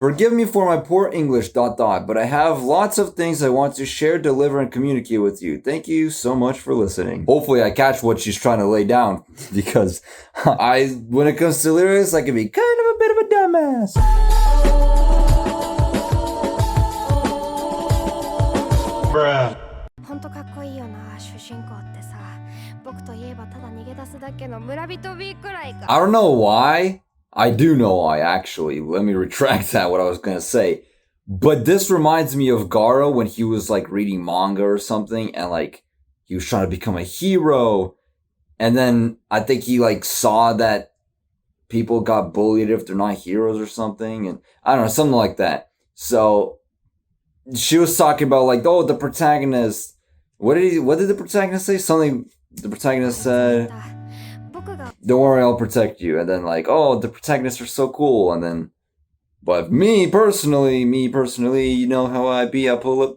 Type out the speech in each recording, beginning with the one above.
Forgive me for my poor English, ... but I have lots of things I want to share, deliver, and communicate with you. Thank you so much for listening. Hopefully I catch what she's trying to lay down, because when it comes to lyrics, I can be kind of a bit of a dumbass. Bruh. I don't know why. I do know why, actually. Let me retract that, what I was gonna say. But this reminds me of Gaara when he was like reading manga or something, and like he was trying to become a hero, and then I think he like saw that people got bullied if they're not heroes or something, and I don't know, something like that. So she was talking about like, oh, the protagonist. What did the protagonist say? Something the protagonist said, don't worry, I'll protect you. And then like, oh, the protagonists are so cool. And then, but me personally, you know how I be, I pull up.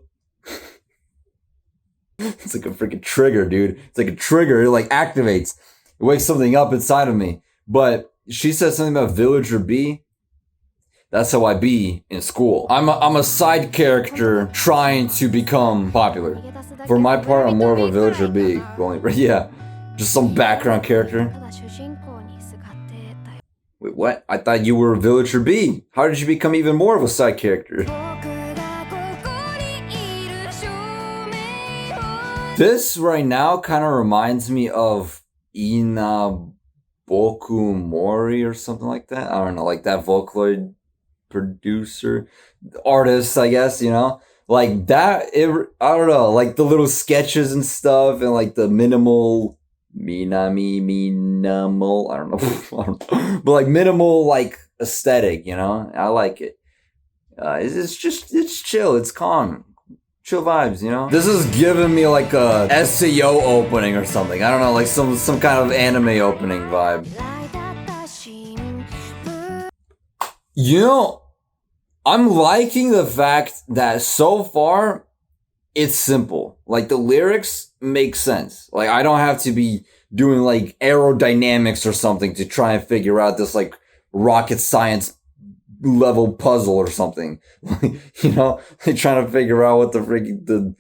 It's like a freaking trigger, dude. It's like a trigger. It like activates. It wakes something up inside of me. But she said something about Villager B. That's how I be in school. I'm a side character trying to become popular. For my part, I'm more of a Villager B. Yeah, just some background character. Wait, what? I thought you were Villager B. How did you become even more of a side character? This right now kind of reminds me of 𝗯𝘂𝘀𝘀𝘀𝘀 or something like that. I don't know, like that Vocaloid producer, artist, I guess, you know? Like that, I don't know, like the little sketches and stuff, and like the minimal Minami, I don't know, but like minimal like aesthetic, you know? I like it. It's chill, it's calm. Chill vibes, you know? This is giving me like a SEO opening or something. I don't know, like some kind of anime opening vibe. You know, I'm liking the fact that so far, it's simple. Like the lyrics make sense. Like I don't have to be doing like aerodynamics or something to try and figure out this like rocket science level puzzle or something. You know, they trying to figure out what the freaking the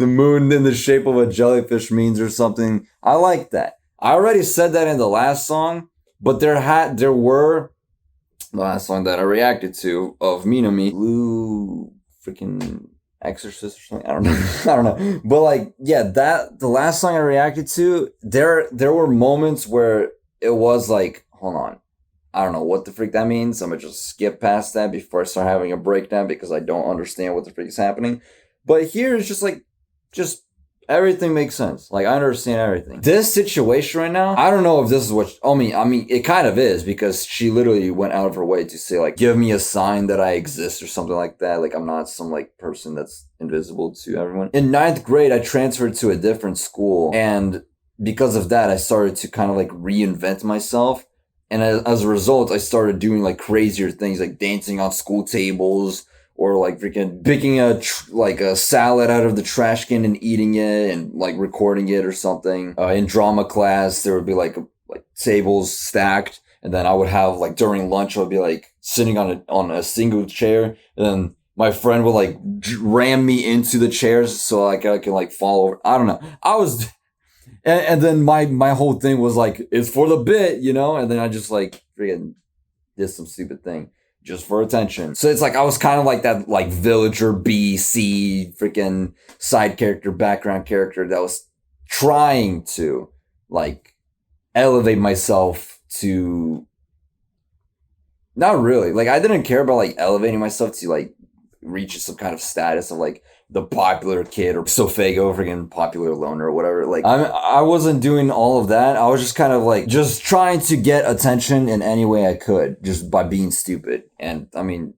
moon in the shape of a jellyfish means or something. I like that. I already said that in the last song, but there were the last song that I reacted to of Minami, Blue freaking Exorcist or something. I don't know. I don't know. But like, yeah, the last song I reacted to, there were moments where it was like, hold on, I don't know what the freak that means. I'm gonna just skip past that before I start having a breakdown because I don't understand what the freak is happening. But here it's just like, everything makes sense. Like I understand everything. This situation right now, I don't know if this is what, I mean, it kind of is, because she literally went out of her way to say like, give me a sign that I exist or something like that. Like I'm not some like person that's invisible to everyone. In 9th grade, I transferred to a different school, and because of that, I started to kind of like reinvent myself. And as a result, I started doing like crazier things, like dancing on school tables, or like freaking picking a salad out of the trash can and eating it, and like recording it or something. In drama class, there would be like tables stacked, and then I would have like during lunch, I would be like sitting on a single chair, and then my friend would like ram me into the chairs so like I can like fall over. I don't know. And then my whole thing was like, it's for the bit, you know? And then I just like freaking did some stupid thing just for attention. So it's like, I was kind of like that like Villager B, C freaking side character, background character that was trying to like elevate myself to, not really. Like I didn't care about like elevating myself to like reach some kind of status of like the popular kid or Sophago, freaking popular loner or whatever. Like I wasn't doing all of that. I was just kind of like just trying to get attention in any way I could, just by being stupid. And I mean,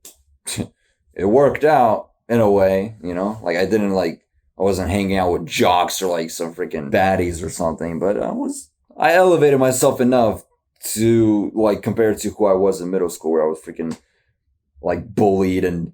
it worked out in a way, you know. Like I wasn't hanging out with jocks or like some freaking baddies or something, but I elevated myself enough to like compare to who I was in middle school, where I was freaking like bullied and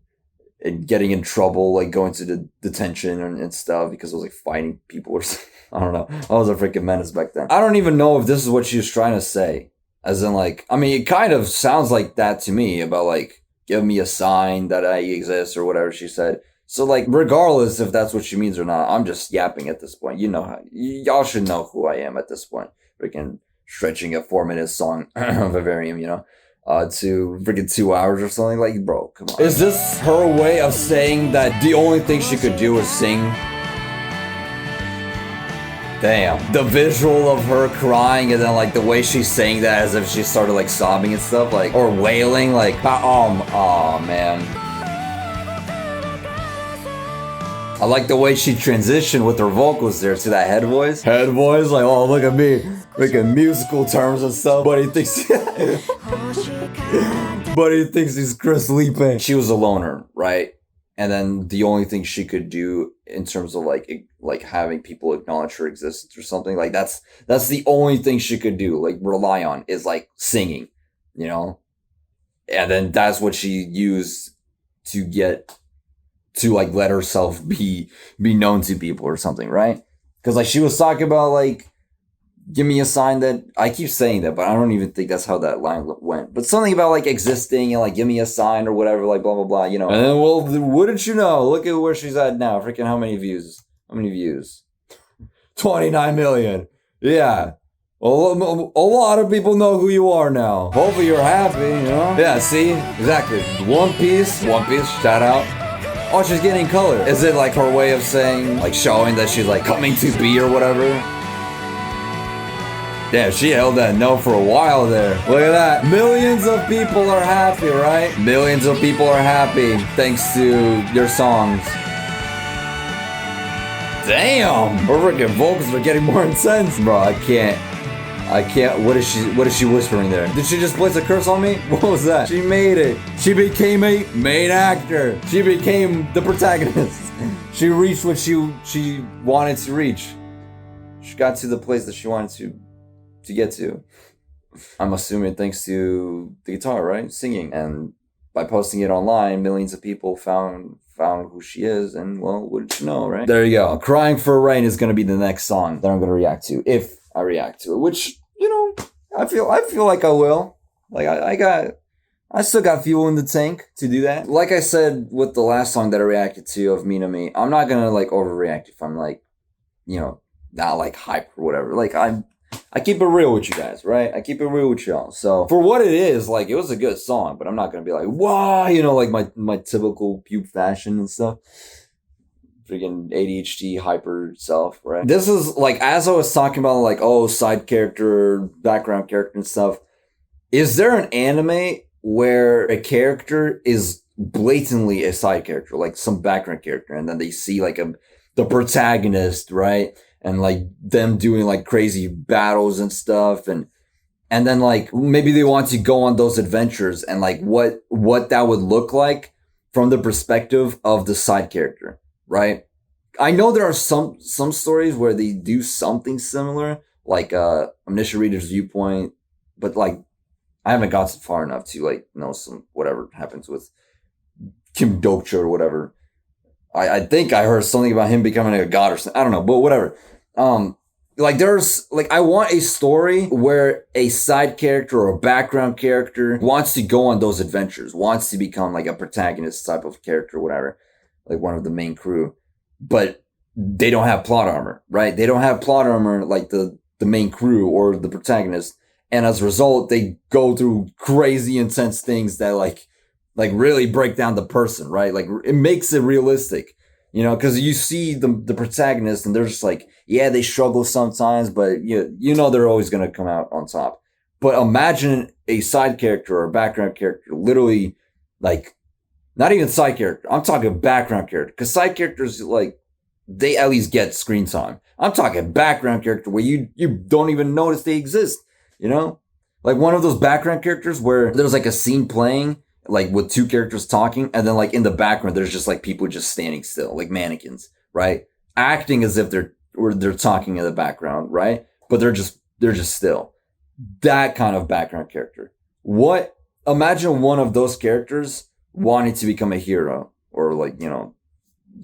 getting in trouble, like going to the detention and stuff because I was like fighting people or something. I don't know. I was a freaking menace back then. I don't even know if this is what she was trying to say. As in, like, I mean, it kind of sounds like that to me about, like, give me a sign that I exist or whatever she said. So, like, regardless if that's what she means or not, I'm just yapping at this point. You know how, y'all should know who I am at this point. Freaking stretching a 4-minute song, Vivarium, you know, to freaking 2 hours or something. Like, bro, come on. Is this her way of saying that the only thing she could do is sing? Damn. The visual of her crying and then like the way she's saying that as if she started like sobbing and stuff, like, or wailing, like, oh man. I like the way she transitioned with her vocals there to that head voice. Head voice, like, oh, look at me. Making musical terms and stuff. But he thinks but he thinks he's Chris Lipe. She was a loner, right? And then the only thing she could do in terms of like having people acknowledge her existence or something, like that's the only thing she could do, like rely on, is like singing, you know? And then that's what she used to get to like let herself be known to people or something, right? Because like she was talking about like, give me a sign that, I keep saying that, but I don't even think that's how that line went. But something about like existing and like give me a sign or whatever, like blah, blah, blah, you know. And then, well, wouldn't you know, look at where she's at now. Freaking how many views? How many views? 29 million. Yeah. Well, a lot of people know who you are now. Hopefully you're happy, you know? Yeah, see? Exactly. One Piece, shout out. Oh, she's getting color. Is it like her way of saying, like showing that she's like coming to be or whatever? Damn, she held that note for a while there. Look at that. Millions of people are happy, right? Millions of people are happy thanks to your songs. Damn! Her freaking vocals are getting more intense. Bro, I can't. What is she whispering there? Did she just place a curse on me? What was that? She made it. She became a main actor. She became the protagonist. She reached what she wanted to reach. She got to the place that she wanted to get to. I'm assuming thanks to the guitar, right? Singing. And by posting it online, millions of people found who she is, and well, wouldn't you know, right? There you go. Crying for Rain is gonna be the next song that I'm gonna react to, if I react to it, which, you know, I feel like I will. Like I still got fuel in the tank to do that. Like I said with the last song that I reacted to of Minami, I'm not gonna like overreact if I'm like, you know, not like hype or whatever. Like I keep it real with you guys, right? I keep it real with y'all. So for what it is, like, it was a good song, but I'm not gonna be like, wow, you know, like my typical pube fashion and stuff. Freaking ADHD hyper self, right? This is like, as I was talking about, like, oh, side character, background character and stuff. Is there an anime where a character is blatantly a side character, like some background character, and then they see like the protagonist, right? And like them doing like crazy battles and stuff, and then like maybe they want to go on those adventures, and like what that would look like from the perspective of the side character, right? I know there are some stories where they do something similar, like Omniscient Reader's Viewpoint, but like I haven't gotten far enough to like know some whatever happens with Kim Dokcha or whatever. I think I heard something about him becoming a god or something. I don't know, but whatever. Like there's like, I want a story where a side character or a background character wants to go on those adventures, wants to become like a protagonist type of character, whatever, like one of the main crew, but they don't have plot armor, right? They don't have plot armor like the main crew or the protagonist. And as a result, they go through crazy intense things that like really break down the person, right? Like it makes it realistic, you know, because you see the protagonist and they're just like, yeah, they struggle sometimes, but you know they're always going to come out on top. But imagine a side character or a background character, literally like, not even side character. I'm talking background character, because side characters, like, they at least get screen time. I'm talking background character where you don't even notice they exist, you know? Like one of those background characters where there's like a scene playing, like with two characters talking, and then like in the background there's just like people just standing still, like mannequins, right? Acting as if they're talking in the background, right? But they're just still. That kind of background character. Imagine one of those characters wanting to become a hero, or like, you know,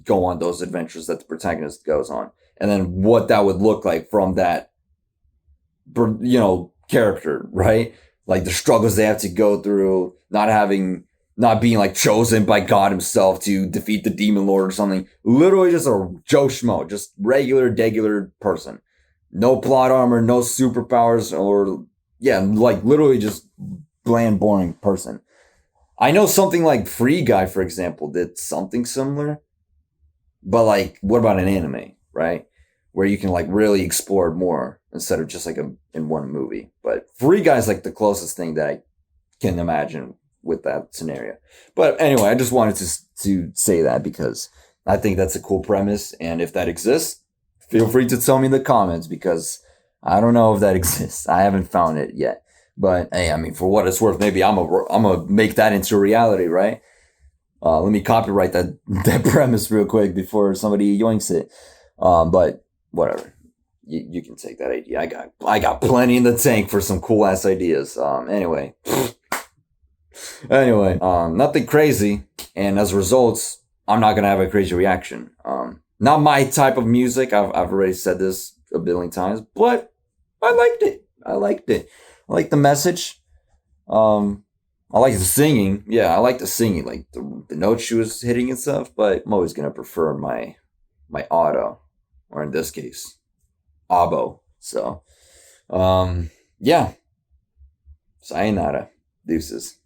go on those adventures that the protagonist goes on, and then what that would look like from that, you know, character, right? like the struggles they have to go through, not being like chosen by God himself to defeat the demon lord or something. Literally just a Joe Schmo, just regular person. No plot armor, no superpowers, or yeah, like literally just bland, boring person. I know something like Free Guy, for example, did something similar. But like, what about an anime, right? Where you can like really explore more instead of just like in one movie. But Free Guy is like the closest thing that I can imagine with that scenario. But anyway, I just wanted to say that because I think that's a cool premise, and if that exists, feel free to tell me in the comments because I don't know if that exists. I haven't found it yet. But hey, I mean, for what it's worth, maybe I'm gonna make that into reality, right? Let me copyright that premise real quick before somebody yoinks it. But whatever, you can take that idea. I got plenty in the tank for some cool ass ideas. Anyway, nothing crazy, and as a result, I'm not gonna have a crazy reaction. Not my type of music. I've already said this a billion times, but I liked it. I like the message. I like the singing. Yeah, I like the singing, like the notes she was hitting and stuff. But I'm always gonna prefer my auto, or in this case, abo. So, yeah. Sayonara, deuces.